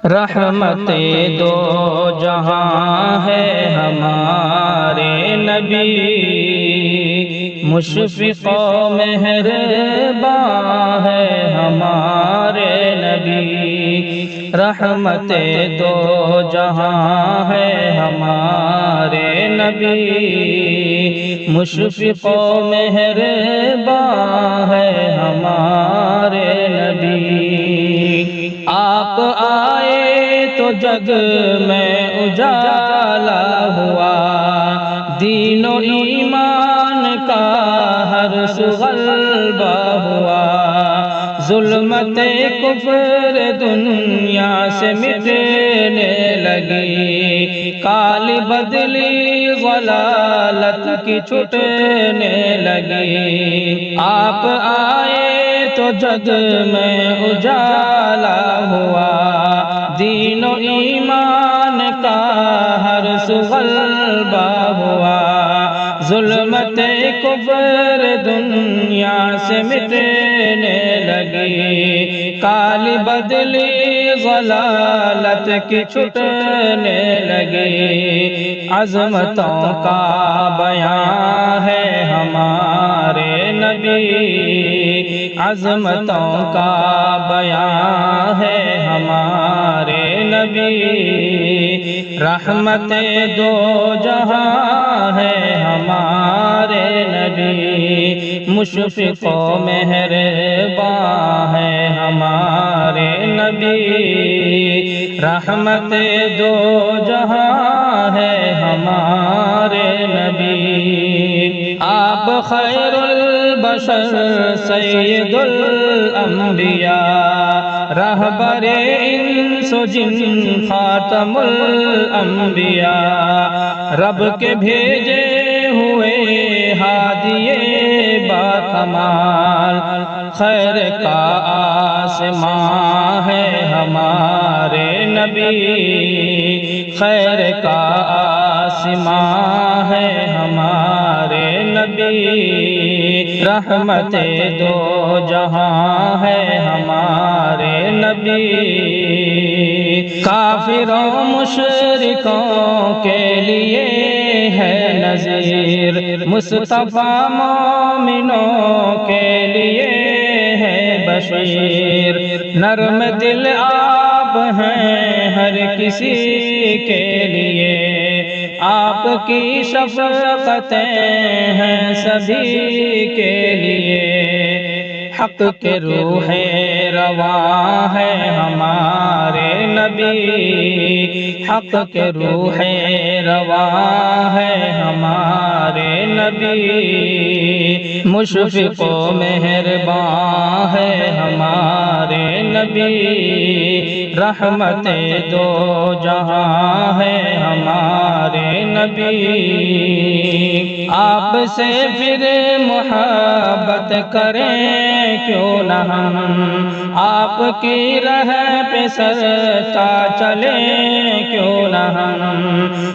رحمت دو جہاں ہے ہمارے نبی، مشفق و مہرباں ہے ہمارے نبی۔ رحمت دو جہاں ہے ہمارے نبی، مشفق و مہرباں ہے ہمارے نبی۔ آپ آئے تو جگ میں اجالا ہوا، دین و ایمان کا ہر سو غلبہ ہوا۔ ظلمت کفر دنیا سے مٹنے لگی، کالی بدلی ضلالت کی چھٹنے لگی۔ آپ آئے تو جگ میں اجالا ہوا، دین و ایمان کا ہر سو غلبہ ہوا۔ ظلمت کفر دنیا سے مٹنے لگی، کالی بدلی ضلالت کی چھٹنے لگی۔ عظمتوں کا بیان ہے ہمارے نبی، عظمتوں کا بیان ہے ہمارے نبی۔ رحمت دو جہاں ہے ہمارے نبی، مشفق و مہرباں ہے ہمارے نبی۔ رحمت دو جہاں ہے ہمارے نبی۔ آپ خیر البشر سید الانبیاء، رہبر انس و جن خاتم الانبیاء، رب کے بھیجے ہوئے ہادی با کمال۔ خیر کا آسمان ہے ہمارے نبی، خیر کا آسمان ہے ہمارے نبی۔ رحمت دو جہاں ہے ہمارے نبی، کافروں مشرکوں کے لیے ہے نذیر، مصطفیٰ مومنوں کے لیے ہے بشیر۔ نرم دل آپ ہیں ہر کسی کے لیے، آپ کی شفقتیں ہیں سبھی کے لیے۔ حق کے روح رواں ہے ہمارے نبی، حق کے روح رواں ہے ہمارے نبی۔ مشفق و مہرباں ہے ہمارے نبی، رحمت دو جہاں ہے ہمارے نبی۔ آپ سے پھر محبت کریں کیوں نہ ہم، آپ کی راہ پہ سرتا چلیں کیوں نہ ہم۔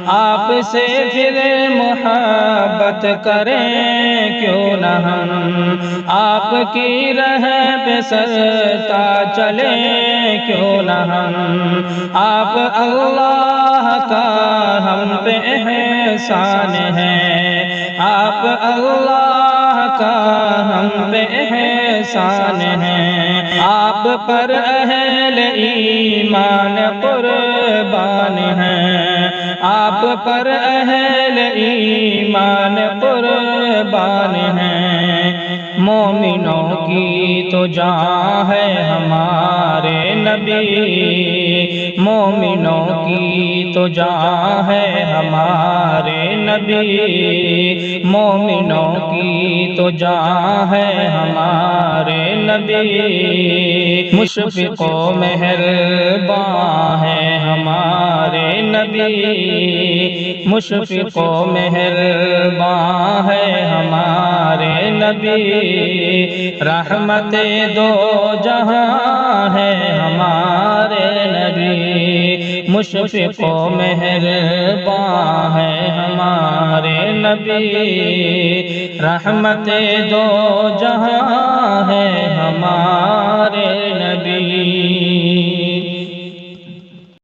آپ سے پھر محبت کریں کیوں نہ ہم، آپ کی راہ پہ سرتا چلیں کیوں نہ ہم۔ آپ اللہ کا ہم پہ احسان ہے، آپ اللہ کا ہم پہ احسان ہے۔ آپ پر اہل ایمان قربان ہیں، آپ پر اہل ایمان قربان ہیں۔ مومنوں کی تو جان ہے ہمارے نبی، مومنوں کی تو جان ہے ہمارے نبی۔ مومنوں کی تو جان ہے ہمارے نبی، مشفق و مہرباں ہے ہمارے نبی، مشفق و مہرباں ہے ہمارے نبی۔ رحمت دو جہاں ہے ہمارے نبی، مشفق و مہرباں ہے ہمارے نبی۔ رحمت دو جہاں ہے ہمارے نبی۔